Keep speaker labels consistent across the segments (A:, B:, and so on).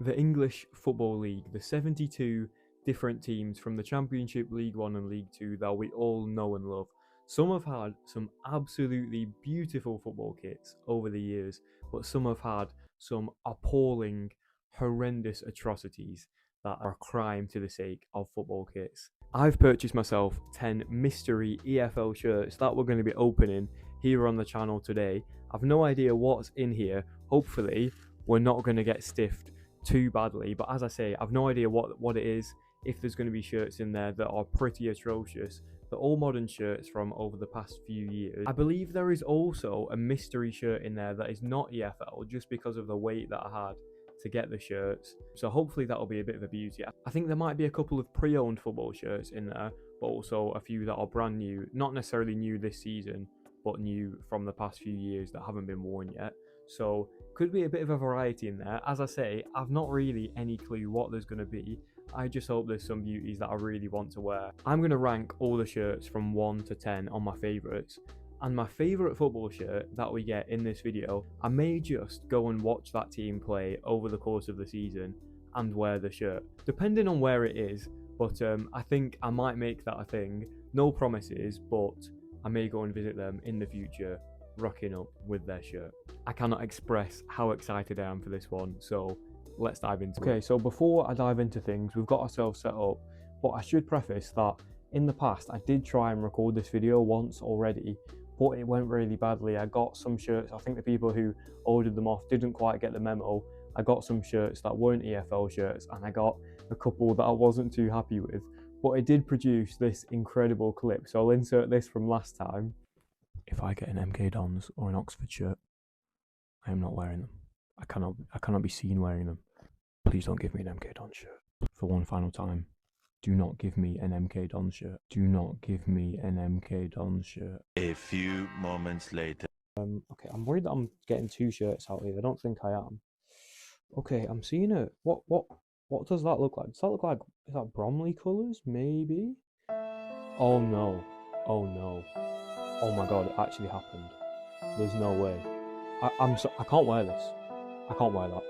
A: the English Football League, the 72 different teams from the Championship, League One and League Two that we all know and love. Some have had some absolutely beautiful football kits over the years, but some have had some appalling, horrendous atrocities that are a crime to the sake of football kits. I've purchased myself 10 mystery EFL shirts that we're going to be opening here on the channel today. I've no idea what's in here. Hopefully, we're not going to get stiffed too badly, but as I say, I've no idea what it is, if there's going to be shirts in there that are pretty atrocious. They're all modern shirts from over the past few years. I believe there is also a mystery shirt in there that is not EFL, just because of the wait that I had to get the shirts. So hopefully that'll be a bit of a beauty. I think there might be a couple of pre-owned football shirts in there, but also a few that are brand new, not necessarily new this season, but new from the past few years that haven't been worn yet. So could be a bit of a variety in there. As I say, I've not really any clue what there's going to be. I just hope there's some beauties that I really want to wear. I'm going to rank all the shirts from 1 to 10 on my favourites. And my favourite football shirt that we get in this video, I may just go and watch that team play over the course of the season and wear the shirt, depending on where it is. But I think I might make that a thing. No promises, but I may go and visit them in the future, rocking up with their shirt. I cannot express how excited I am for this one, so let's dive into it. Okay, so before I dive into things, we've got ourselves set up, but I should preface that in the past I did try and record this video once already, but it went really badly. I got some shirts, I think the people who ordered them off didn't quite get the memo. I got some shirts that weren't EFL shirts, and I got a couple that I wasn't too happy with, but it did produce this incredible clip, so I'll insert this from last time. If I get an MK Dons or an Oxford shirt, I am not wearing them. I cannot be seen wearing them. Please don't give me an MK Dons shirt. For one final time, do not give me an MK Dons shirt. Do not give me an MK Dons shirt.
B: A few moments later.
A: Okay, I'm worried that I'm getting two shirts out here. I don't think I am. Okay, I'm seeing it. What does that look like? Does that look like, is that Bromley colours? Maybe? Oh no. Oh no. Oh my god, it actually happened. There's no way. I can't wear this. I can't wear that.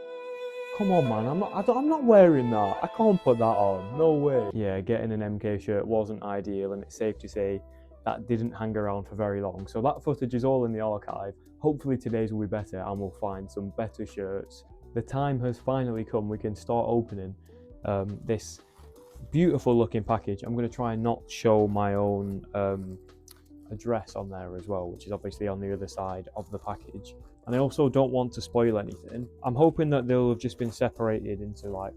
A: Come on, man. I'm not wearing that. I can't put that on. No way. Yeah, getting an MK shirt wasn't ideal, and it's safe to say that didn't hang around for very long. So that footage is all in the archive. Hopefully today's will be better and we'll find some better shirts. The time has finally come. We can start opening this beautiful looking package. I'm going to try and not show my own address on there as well, which is obviously on the other side of the package. And I also don't want to spoil anything. I'm hoping that they'll have just been separated into like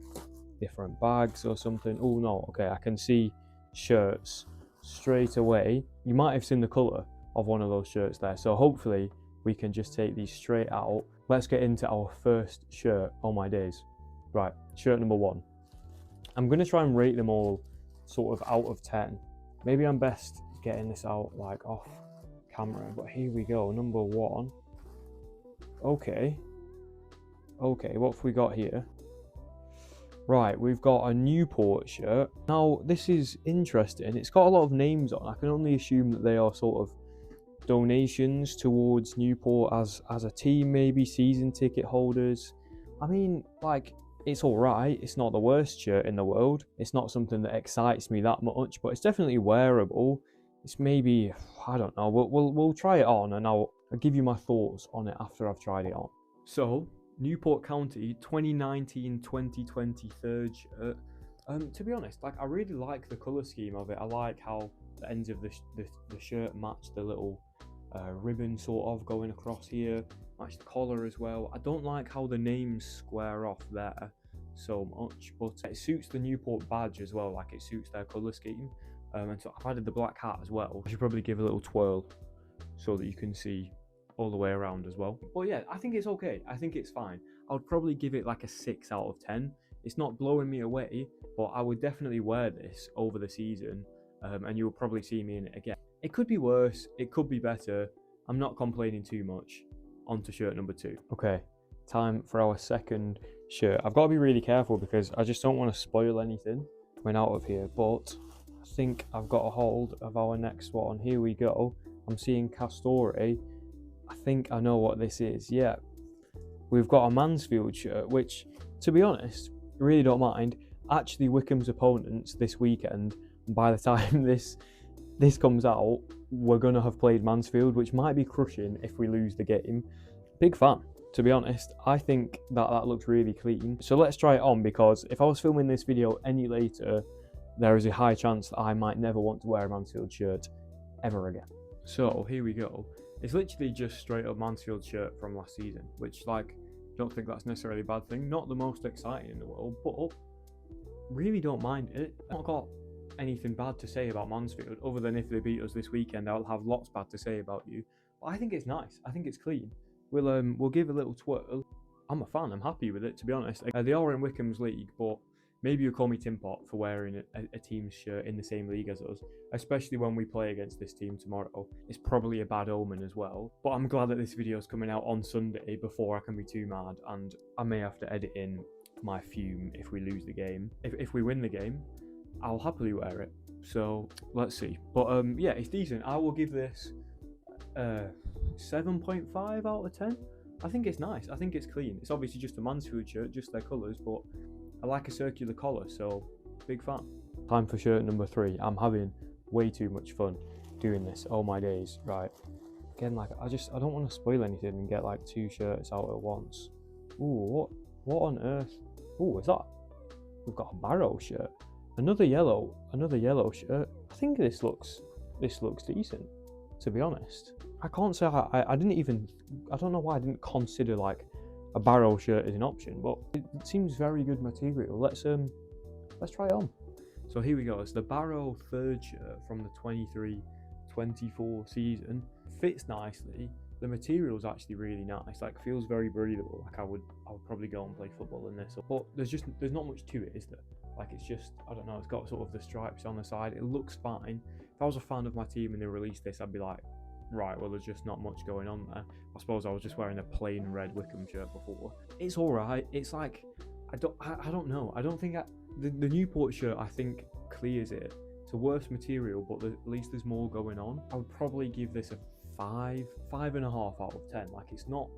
A: different bags or something. Oh no, okay, I can see shirts straight away. You might have seen the colour of one of those shirts there, so hopefully we can just take these straight out. Let's get into our first shirt. Oh my days. Right, shirt number 1. I'm going to try and rate them all sort of out of 10. Maybe I'm best getting this out like off camera, but here we go. Number 1. Okay, what have we got here? Right, we've got a Newport shirt. Now this is interesting. It's got a lot of names on. I can only assume that they are sort of donations towards Newport as a team, maybe season ticket holders. I mean, like, it's all right. It's not the worst shirt in the world. It's not something that excites me that much, but it's definitely wearable. It's maybe, I don't know. We'll try it on, and I'll give you my thoughts on it after I've tried it on. So, Newport County 2019-2020 third shirt. To be honest, like, I really like the colour scheme of it. I like how the ends of the shirt match the little ribbon sort of going across here. Match the collar as well. I don't like how the names square off there so much, but it suits the Newport badge as well. Like, it suits their colour scheme. And so I've added the black hat as well. I should probably give a little twirl so that you can see all the way around as well. But yeah, I think it's okay. I think it's fine. I would probably give it like a 6 out of 10. It's not blowing me away, but I would definitely wear this over the season, and you'll probably see me in it again. It could be worse, it could be better. I'm not complaining too much. On to shirt number 2. Okay, time for our second shirt. I've got to be really careful because I just don't want to spoil anything coming out of here, but I think I've got a hold of our next one. Here we go. I'm seeing Castore. I think I know what this is. Yeah, we've got a Mansfield shirt, which, to be honest, really don't mind. Actually, Wycombe's opponents this weekend, by the time this comes out, we're going to have played Mansfield, which might be crushing if we lose the game. Big fan, to be honest. I think that looks really clean. So let's try it on, because if I was filming this video any later, there is a high chance that I might never want to wear a Mansfield shirt ever again. So here we go. It's literally just straight up Mansfield shirt from last season, which, like, don't think that's necessarily a bad thing. Not the most exciting in the world, but really don't mind it. I've not got anything bad to say about Mansfield, other than if they beat us this weekend, I'll have lots bad to say about you. But I think it's nice. I think it's clean. We'll give a little twirl. I'm a fan. I'm happy with it, to be honest. They are in Wycombe's league, but maybe you'll call me Tin Pot for wearing a team's shirt in the same league as us, especially when we play against this team tomorrow. It's probably a bad omen as well, but I'm glad that this video is coming out on Sunday before I can be too mad, and I may have to edit in my fume if we lose the game. If we win the game, I'll happily wear it. So let's see. But yeah, it's decent. I will give this 7.5 out of 10. I think it's nice. I think it's clean. It's obviously just a Mansfield shirt, just their colours, but I like a circular collar, so big fan. Time for shirt number 3. I'm having way too much fun doing this. Oh my days. Right. Again, like, I don't want to spoil anything and get like 2 shirts out at once. Ooh, what on earth? Ooh, is that? We've got a Barrow shirt. Another yellow shirt. I think this looks decent, to be honest. I can't say I don't know why I didn't consider like a Barrow shirt as an option, but it seems very good material. Let's try it on. So here we go. It's the Barrow 3rd shirt from the 23-24 season. Fits nicely. The material is actually really nice. Like, feels very breathable. Like I would probably go and play football in this. But there's not much to it, is there? Like, it's just, I don't know, it's got sort of the stripes on the side. It looks fine. If I was a fan of my team and they released this, I'd be like, right, well, there's just not much going on there. I suppose I was just wearing a plain red Wycombe shirt before. It's all right. It's like, I don't know. I don't think the Newport shirt, I think, clears it. It's a worse material, but at least there's more going on. I would probably give this a 5.5 out of 10. Like, it's not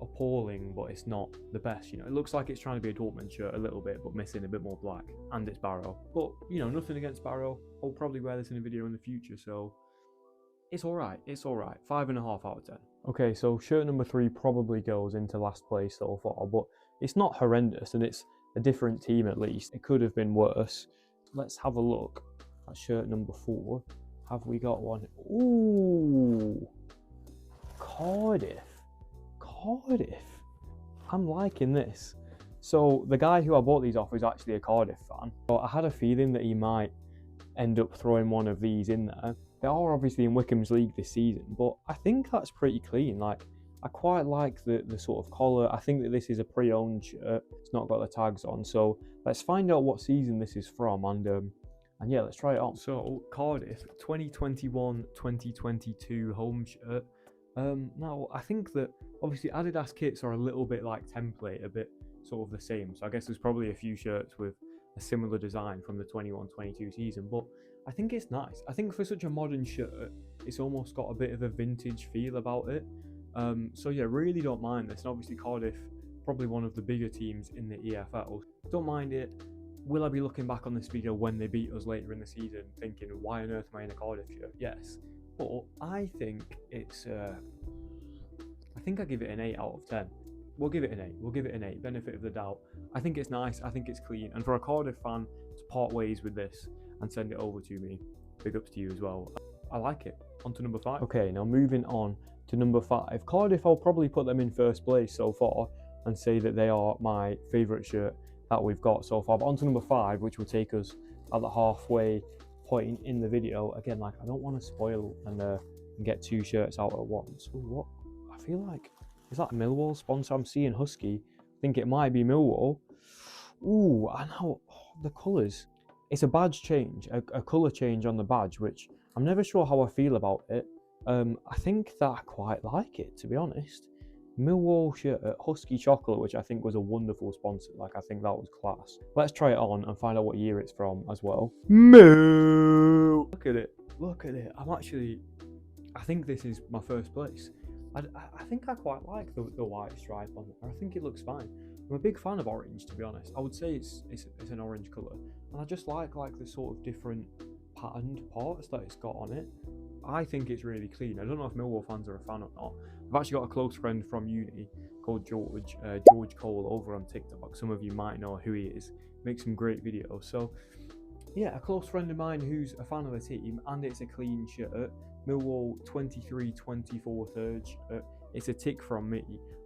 A: appalling, but it's not the best. You know, it looks like it's trying to be a Dortmund shirt a little bit, but missing a bit more black. And it's Barrow. But, you know, nothing against Barrow. I'll probably wear this in a video in the future, so it's alright. It's alright. 5.5 out of 10. Okay, so shirt number 3 probably goes into last place so far, but it's not horrendous, and it's a different team at least. It could have been worse. Let's have a look at shirt number 4. Have we got one? Ooh, Cardiff. I'm liking this. So the guy who I bought these off is actually a Cardiff fan. So I had a feeling that he might end up throwing one of these in there. They are obviously in Wycombe's league this season, but I think that's pretty clean. Like, I quite like the sort of collar. I think that this is a pre-owned shirt. It's not got the tags on. So let's find out what season this is from, and yeah, let's try it on. So Cardiff 2021-2022 home shirt. Now I think that obviously Adidas kits are a little bit like template, a bit sort of the same. So I guess there's probably a few shirts with a similar design from the 21-22 season, but I think it's nice. I think for such a modern shirt, it's almost got a bit of a vintage feel about it. So yeah, really don't mind this. And obviously Cardiff, probably one of the bigger teams in the EFL. Don't mind it. Will I be looking back on this video when they beat us later in the season thinking, why on earth am I in a Cardiff shirt? Yes. But I think it's, I think I give it an 8 out of 10. We'll give it an 8. We'll give it an 8. Benefit of the doubt. I think it's nice. I think it's clean. And for a Cardiff fan to part ways with this and send it over to me, big ups to you as well. I like it. On to number 5. Okay, now moving on to number 5. Cardiff, I'll probably put them in first place so far and say that they are my favourite shirt that we've got so far. But on to number 5, which will take us at the halfway point in the video. Again, like, I don't want to spoil and get 2 shirts out at once. Ooh, what? I feel like, is that a Millwall sponsor? I'm seeing Husky. I think it might be Millwall. Ooh, I know. Oh, the colours. It's a badge change, a colour change on the badge, which I'm never sure how I feel about it. I think that I quite like it, to be honest. Millwall shirt, Husky chocolate, which I think was a wonderful sponsor. Like, I think that was class. Let's try it on and find out what year it's from as well. Moo! Look at it. Look at it. I think this is my first place. I think I quite like the white stripe on there. I think it looks fine. I'm a big fan of orange, to be honest. I would say it's an orange colour, and I just like the sort of different patterned parts that it's got on it. I think it's really clean. I don't know if Millwall fans are a fan or not. I've actually got a close friend from uni called George Cole over on TikTok. Some of you might know who he is. Makes some great videos. So yeah, a close friend of mine who's a fan of the team, and it's a clean shirt. Millwall 23-24 third shirt. It's a tick from me,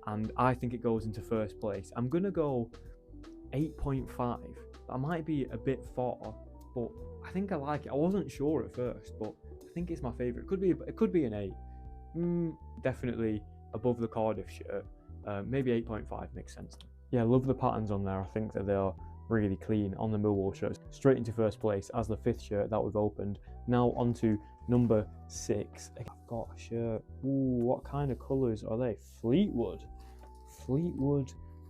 A: and I think it goes into first place. I'm gonna go 8.5. That might be a bit far, but I think I like it. I wasn't sure at first, but I think it's my favourite. It could be an 8. Definitely above the Cardiff shirt. Maybe 8.5 makes sense. Yeah, I love the patterns on there. I think that they are really clean on the Millwall shirts. Straight into first place as the 5th shirt that we've opened. Now on to number 6. I've got a shirt. Ooh, what kind of colours are they? Fleetwood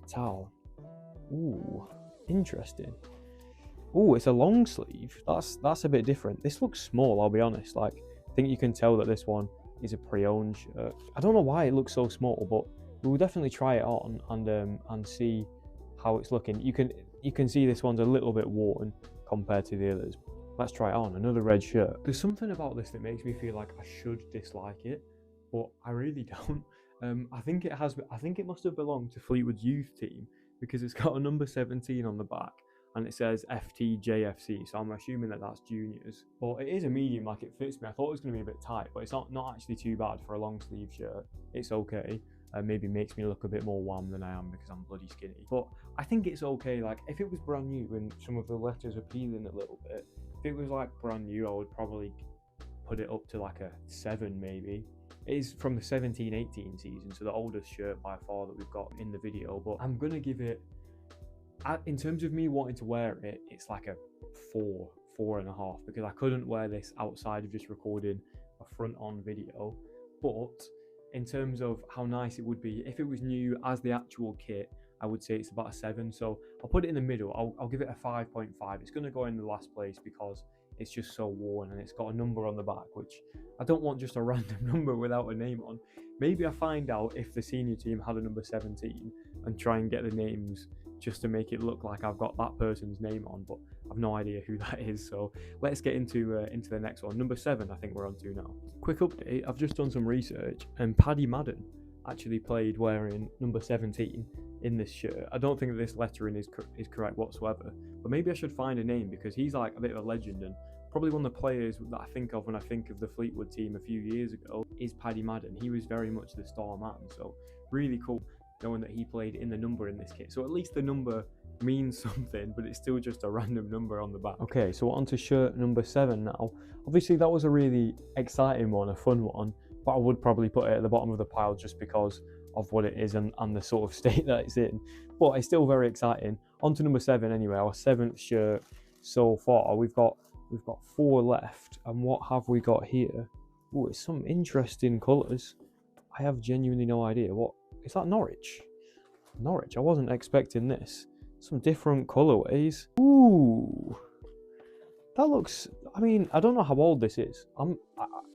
A: Town. Ooh, interesting. Ooh, it's a long sleeve. That's a bit different. This looks small, I'll be honest. Like, I think you can tell that this one is a pre-owned shirt. I don't know why it looks so small, but we'll definitely try it on and see how it's looking. You can see this one's a little bit worn compared to the others. Let's try it on. Another red shirt. There's something about this that makes me feel like I should dislike it, but I really don't. I think it must have belonged to Fleetwood's youth team, because it's got a number 17 on the back and it says FTJFC, so I'm assuming that that's juniors. But it is a medium, like it fits me. I thought it was going to be a bit tight, but it's not actually too bad for a long sleeve shirt. It's okay. Maybe makes me look a bit more wham than I am because I'm bloody skinny. But I think it's okay. Like, if it was brand new and some of the letters are peeling a little bit, if it was like brand new, I would probably put it up to like a 7 maybe. It is from the 17-18 season, so the oldest shirt by far that we've got in the video. But I'm gonna give it, in terms of me wanting to wear it, it's like a 4.5, because I couldn't wear this outside of just recording a front-on video. But in terms of how nice it would be if it was new as the actual kit, I would say it's about a 7. So I'll put it in the middle. I'll give it a 5.5. It's going to go in the last place because it's just so worn, and it's got a number on the back, which I don't want just a random number without a name on. Maybe I find out if the senior team had a number 17 and try and get the names just to make it look like I've got that person's name on, but I've no idea who that is. So let's get into the next one. Number 7, I think we're on to now. Quick update, I've just done some research, and Paddy Madden actually played wearing number 17 in this shirt. I don't think that this lettering is correct whatsoever, but maybe I should find a name, because he's like a bit of a legend, and probably one of the players that I think of when I think of the Fleetwood team a few years ago is Paddy Madden. He was very much the star man, so really cool knowing that he played in the number in this kit. So at least the number means something, but it's still just a random number on the back. Okay, so on to shirt number 7 now. Obviously that was a really exciting one, a fun one, but I would probably put it at the bottom of the pile just because of what it is and the sort of state that it's in. But it's still very exciting. On to number 7 anyway, our 7th shirt so far. We've got 4 left, and what have we got here? Oh, it's some interesting colours. I have genuinely no idea. What is that? Norwich, I wasn't expecting this. Some different colourways. Ooh, that looks, I mean, I don't know how old this is.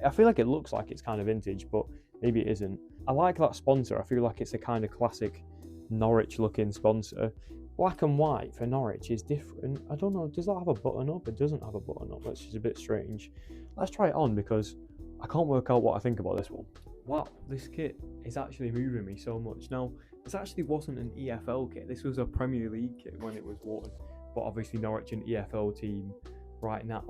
A: I feel like it looks like it's kind of vintage, but maybe it isn't. I like that sponsor. I feel like it's a kind of classic Norwich looking sponsor. Black and white for Norwich is different. I don't know, does that have a button up? It doesn't have a button up, that's just a bit strange. Let's try it on, because I can't work out what I think about this one. Wow, this kit is actually moving me so much. Now, this actually wasn't an EFL kit. This was a Premier League kit when it was worn, but obviously Norwich an EFL team right now.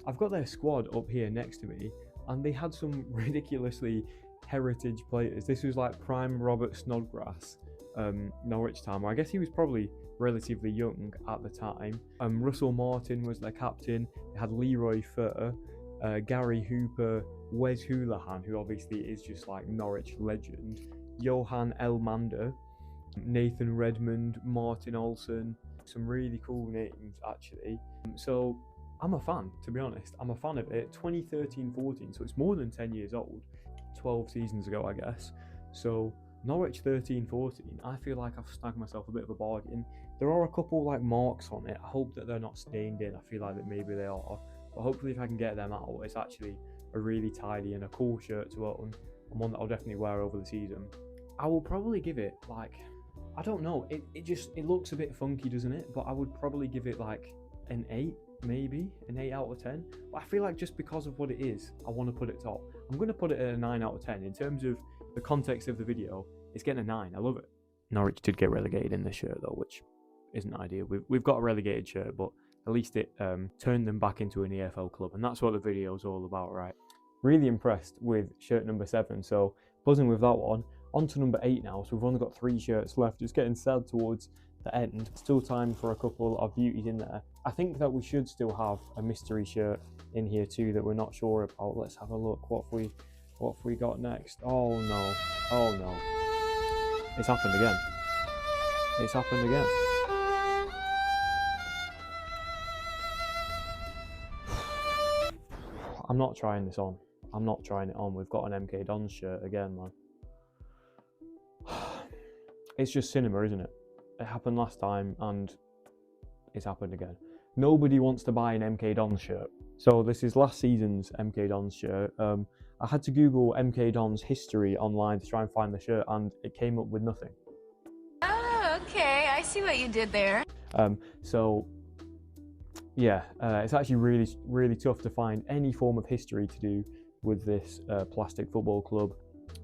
A: I've got their squad up here next to me, and they had some ridiculously heritage players. This was like prime Robert Snodgrass, Norwich time. I guess he was probably relatively young at the time. Russell Martin was their captain. They had Leroy Fer, Gary Hooper, Wes Houlihan, who obviously is just like Norwich legend, Johan Elmander, Nathan Redmond, Martin Olsen. Some really cool names actually. So I'm a fan, to be honest. I'm a fan of it. 2013-14, so it's more than 10 years old. 12 seasons ago, I guess. So Norwich 13-14, I feel like I've snagged myself a bit of a bargain. There are a couple like marks on it. I hope that they're not stained in. I feel like that maybe they are, but hopefully if I can get them out, it's actually a really tidy and a cool shirt to own. and one that I'll definitely wear over the season. I will probably give it like, I don't know, it looks a bit funky, doesn't it? But I would probably give it like an 8, maybe an 8 out of 10. But I feel like just because of what it is, I want to put it top. I'm going to put it at a 9 out of 10. In terms of the context of the video, it's getting a 9. I love it. Norwich did get relegated in this shirt though, which isn't ideal. We've got a relegated shirt, but at least it turned them back into an EFL club, and that's what the video's all about, right? Really impressed with shirt number 7, so buzzing with that one. On to number 8 now, so we've only got 3 shirts left. It's getting sad towards the end. Still time for a couple of beauties in there. I think that we should still have a mystery shirt in here too that we're not sure about. Let's have a look. What have we got next? Oh no. Oh no. It's happened again. It's happened again. I'm not trying this on. I'm not trying it on. We've got an MK Dons shirt again, man. It's just cinema, isn't it? It happened last time and it's happened again. Nobody wants to buy an MK Dons shirt. So this is last season's MK Dons shirt. I had to Google MK Dons history online to try and find the shirt, and it came up with nothing.
C: Oh, okay. I see what you did there.
A: So yeah, it's actually really, really tough to find any form of history to do with this plastic football club.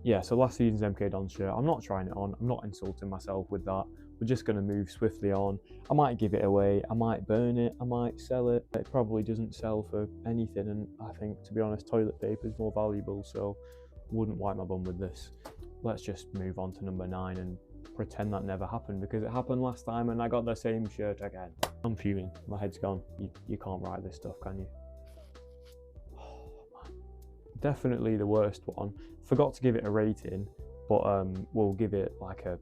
A: Yeah, so last season's MK Dons shirt, I'm not trying it on. I'm not insulting myself with that. We're just going to move swiftly on. I might give it away. I might burn it. I might sell it. It probably doesn't sell for anything. And I think, to be honest, toilet paper is more valuable. So wouldn't wipe my bum with this. Let's just move on to number 9 and pretend that never happened, because it happened last time and I got the same shirt again. I'm fuming. My head's gone. You can't write this stuff, can you? Oh, man. Definitely the worst one. Forgot to give it a rating, but we'll give it like a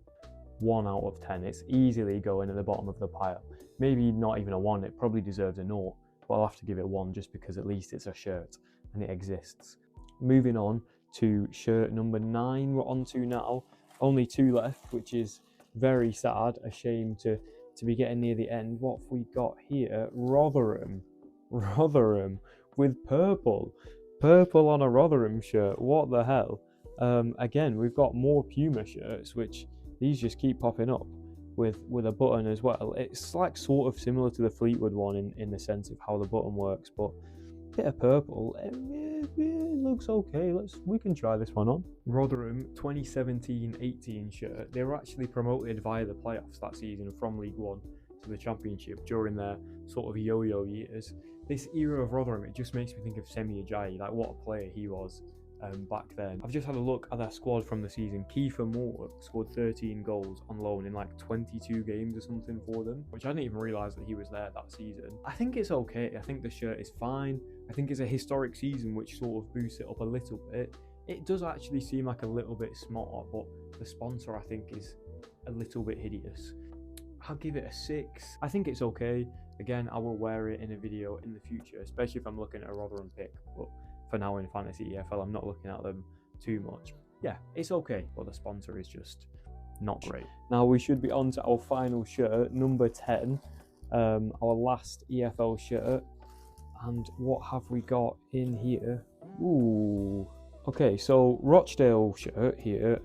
A: 1 out of 10. It's easily going at the bottom of the pile. Maybe not even a 1. It probably deserves a 0, but I'll have to give it a 1 just because at least it's a shirt and it exists. Moving on to shirt number 9 we're on to now. Only 2 left, which is very sad. A shame to be getting near the end. What have we got here? Rotherham with purple. Purple on a Rotherham shirt. What the hell? Again, we've got more Puma shirts, which these just keep popping up with a button as well. It's like sort of similar to the Fleetwood one in the sense of how the button works, but a bit of purple. It looks okay. We can try this one on. Rotherham 2017-18 shirt. They were actually promoted via the playoffs that season from League One to the Championship during their sort of yo-yo years. This era of Rotherham, it just makes me think of Semi Ajayi, like what a player he was back then. I've just had a look at their squad from the season. Kiefer Moore scored 13 goals on loan in like 22 games or something for them, which I didn't even realise that he was there that season. I think it's okay. I think the shirt is fine. I think it's a historic season, which sort of boosts it up a little bit. It does actually seem like a little bit smart, but the sponsor I think is a little bit hideous. I'll give it a 6. I think it's okay. Again, I will wear it in a video in the future, especially if I'm looking at a Rotherham pick. But for now in Fantasy EFL, I'm not looking at them too much. Yeah, it's okay, but the sponsor is just not great. Now we should be on to our final shirt, number 10, our last EFL shirt. And what have we got in here? Ooh. Okay, so Rochdale shirt here,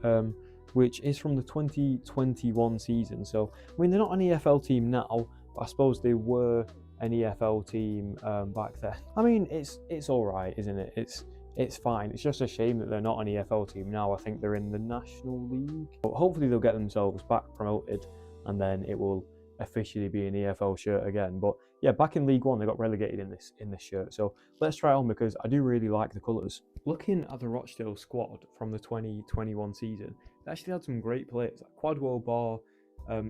A: which is from the 2021 season. So, I mean, they're not an EFL team now, but I suppose they were an EFL team back then. I mean, it's all right, isn't it? It's fine. It's just a shame that they're not an EFL team now. I think they're in the National League. But hopefully they'll get themselves back promoted, and then it will officially be an EFL shirt again. But yeah, back in League One, they got relegated in this shirt. So let's try it on because I do really like the colours. Looking at the Rochdale squad from the 2021 season, they actually had some great players like Quadwell Barr,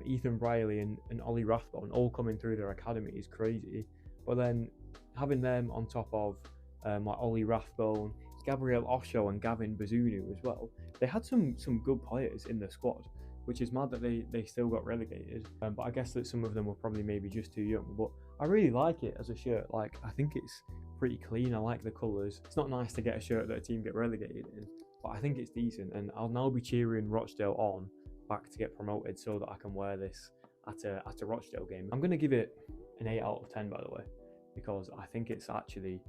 A: Ethan Briley and Ollie Rathbone all coming through their academy is crazy. But then having them on top of like Ollie Rathbone, Gabriel Osho and Gavin Bazunu as well, they had some good players in the squad, which is mad that they still got relegated. But I guess that some of them were probably maybe just too young. But I really like it as a shirt. Like, I think it's pretty clean. I like the colours. It's not nice to get a shirt that a team get relegated in, but I think it's decent. And I'll now be cheering Rochdale on back to get promoted so that I can wear this at a Rochdale game. I'm going to give it an 8 out of 10, by the way, because I think it's actually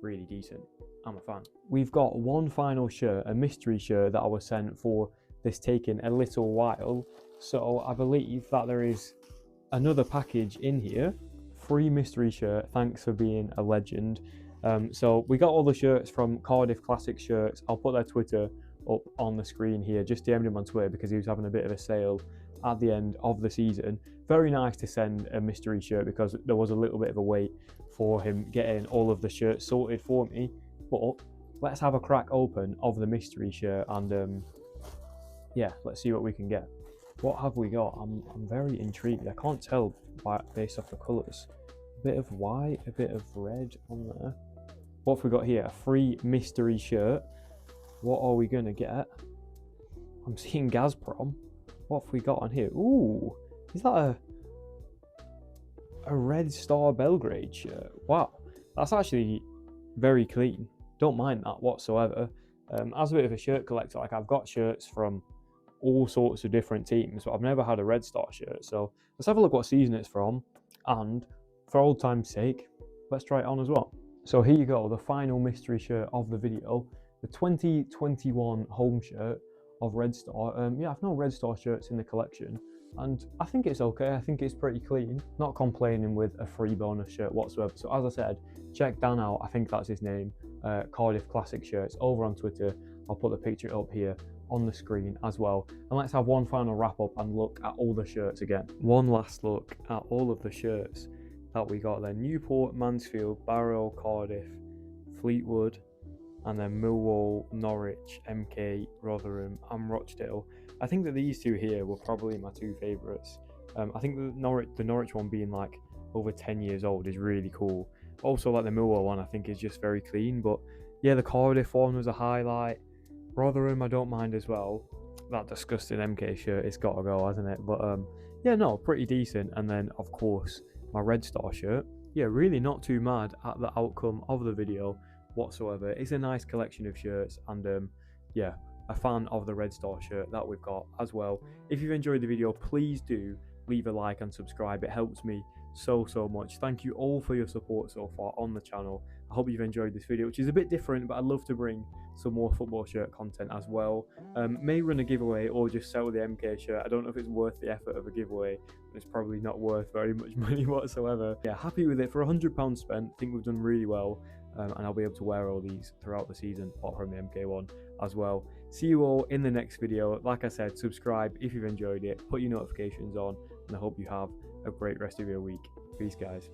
A: really decent. I'm a fan. We've got one final shirt, a mystery shirt that I was sent for this taking a little while. So I believe that there is another package in here. Free mystery shirt. Thanks for being a legend. So we got all the shirts from Cardiff Classic Shirts. I'll put their Twitter up on the screen here. Just DM'd him on Twitter because he was having a bit of a sale at the end of the season. Very nice to send a mystery shirt because there was a little bit of a wait for him getting all of the shirts sorted for me. But let's have a crack open of the mystery shirt and yeah, let's see what we can get. What have we got? I'm very intrigued. I can't tell based off the colours. A bit of white, a bit of red on there. What have we got here? A free mystery shirt. What are we going to get? I'm seeing Gazprom. What have we got on here? Ooh, is that a Red Star Belgrade shirt? Wow, that's actually very clean. Don't mind that whatsoever. As a bit of a shirt collector, like I've got shirts from all sorts of different teams, but I've never had a Red Star shirt. So let's have a look what season it's from, and for old time's sake, let's try it on as well. So here you go, the final mystery shirt of the video, the 2021 home shirt of Red Star. Yeah, I've no Red Star shirts in the collection, and I think it's okay. I think it's pretty clean. Not complaining with a free bonus shirt whatsoever. So as I said, check Dan out. I think that's his name. Cardiff Classic Shirts over on Twitter. I'll put the picture up here on the screen as well. And let's have one final wrap up and look at all the shirts again. One last look at all of the shirts that we got there. Newport, Mansfield, Barrow, Cardiff, Fleetwood, and then Millwall, Norwich, MK, Rotherham and Rochdale. I think that these two here were probably my two favourites. I think the Norwich one being like over 10 years old is really cool. Also like the Millwall one I think is just very clean, but yeah, the Cardiff one was a highlight. Rotherham I don't mind as well. That disgusting MK shirt, it's got to go, hasn't it? But yeah, no, pretty decent. And then of course my Red Star shirt. Yeah, really not too mad at the outcome of the video whatsoever. It's a nice collection of shirts, and yeah, a fan of the Red Star shirt that we've got as well. If you've enjoyed the video, please do leave a like and subscribe. It helps me so much. Thank you all for your support so far on the channel. I hope you've enjoyed this video, which is a bit different, but I'd love to bring some more football shirt content as well. May run a giveaway or just sell the MK shirt. I don't know if it's worth the effort of a giveaway, but it's probably not worth very much money whatsoever. Yeah, happy with it. For £100 spent, I think we've done really well, and I'll be able to wear all these throughout the season, apart from the MK one as well. See you all in the next video. Like I said, subscribe if you've enjoyed it, put your notifications on, and I hope you have a great rest of your week. Peace, guys.